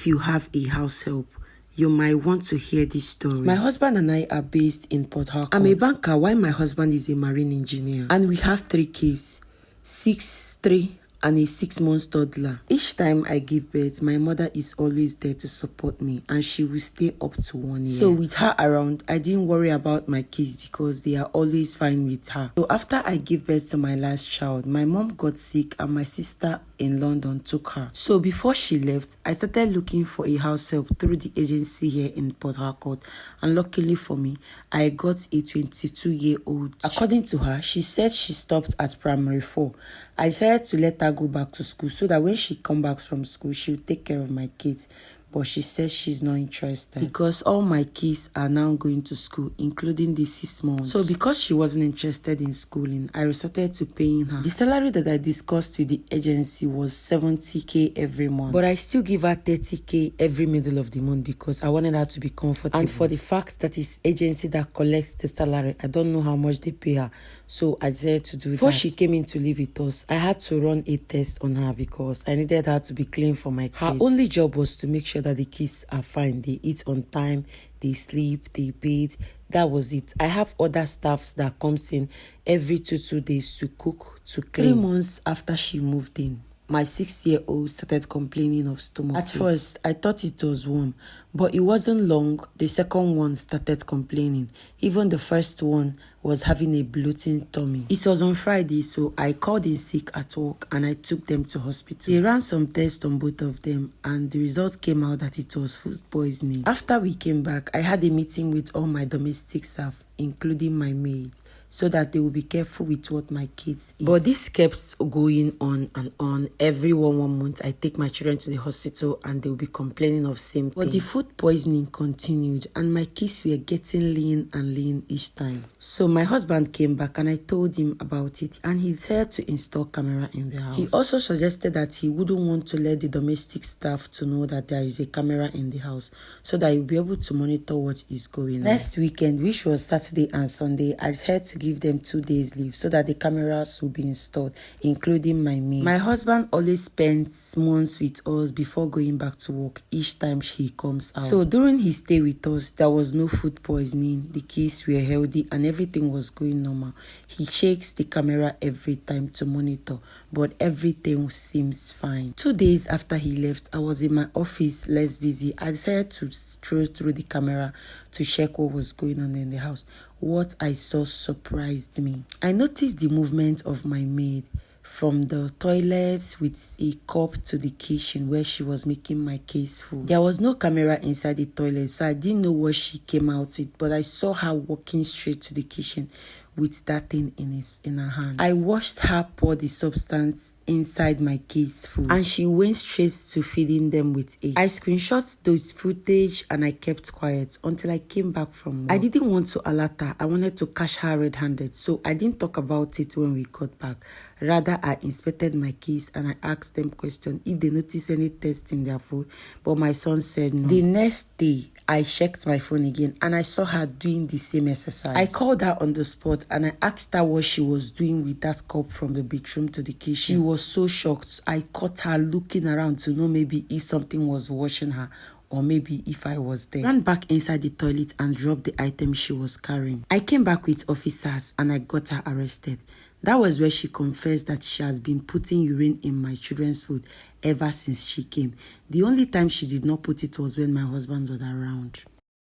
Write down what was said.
if you have a house help, you might want to hear this story. My husband and I are based in Port Harcourt. I'm a banker while my husband is a marine engineer. And we have 3 kids, 6, 3, and a 6-month toddler. Each time I give birth, my mother is always there to support me, and she will stay up to 1 year. So with her around, I didn't worry about my kids because they are always fine with her. So after I gave birth to my last child, my mom got sick and my sister in London took her. So before she left, I started looking for a house help through the agency here in Port Harcourt, and luckily for me, I got a 22-year-old. According to her, she said she stopped at primary 4. I decided to let her go back to school so that when she come back from school, she will take care of my kids. But she says she's not interested because all my kids are now going to school, including the 6 months. So because she wasn't interested in schooling, I resorted to paying her. The salary that I discussed with the agency was 70k every month. But I still give her 30k every middle of the month because I wanted her to be comfortable. And for the fact that it's agency that collects the salary, I don't know how much they pay her. So I decided to do that. Before she came in to live with us, I had to run a test on her because I needed her to be clean for my kids. Her only job was to make sure that the kids are fine. They eat on time, they sleep, they bathe. That was it. I have other staffs that comes in every 2 days to cook, to clean. 3 months after she moved in, my 6-year-old started complaining of stomach. At first, I thought it was warm, but it wasn't long. The second one started complaining. Even the first one was having a bloating tummy. It was on Friday, so I called in sick at work and I took them to hospital. They ran some tests on both of them and the results came out that it was food poisoning. After we came back, I had a meeting with all my domestic staff, including my maid, so that they will be careful with what my kids eat. But this kept going on and on. Every 1 month, I take my children to the hospital and they will be complaining of same thing. But the food poisoning continued and my kids were getting lean and lean each time. So my husband came back and I told him about it and he said to install camera in the house. He also suggested that he wouldn't want to let the domestic staff to know that there is a camera in the house so that he'll be able to monitor what is going on. Next weekend, which was Saturday and Sunday, I decided to give them 2 days leave so that the cameras will be installed, including my maid. My husband always spends months with us before going back to work each time he comes out. So during his stay with us, there was no food poisoning, the kids were healthy and everything was going normal. He checks the camera every time to monitor, but everything seems fine. 2 days after he left, I was in my office less busy. I decided to stroll through the camera to check what was going on in the house. What I saw surprised me. I noticed the movement of my maid from the toilet with a cup to the kitchen where she was making my case food. There was no camera inside the toilet, so I didn't know what she came out with, but I saw her walking straight to the kitchen with that thing in her hand. I watched her pour the substance inside my kids' food and she went straight to feeding them with egg. I screenshot those footage and I kept quiet until I came back from work. I didn't want to alert her. I wanted to catch her red-handed, so I didn't talk about it when we got back. Rather, I inspected my kids and I asked them questions if they noticed any tests in their food, but my son said no. The next day, I checked my phone again and I saw her doing the same exercise. I called her on the spot and I asked her what she was doing with that cup from the bedroom to the kitchen. She was so shocked. I caught her looking around to know maybe if something was watching her or maybe if I was there. Ran back inside the toilet and dropped the item she was carrying. I came back with officers and I got her arrested. That was where she confessed that she has been putting urine in my children's food ever since she came. The only time she did not put it was when my husband was around.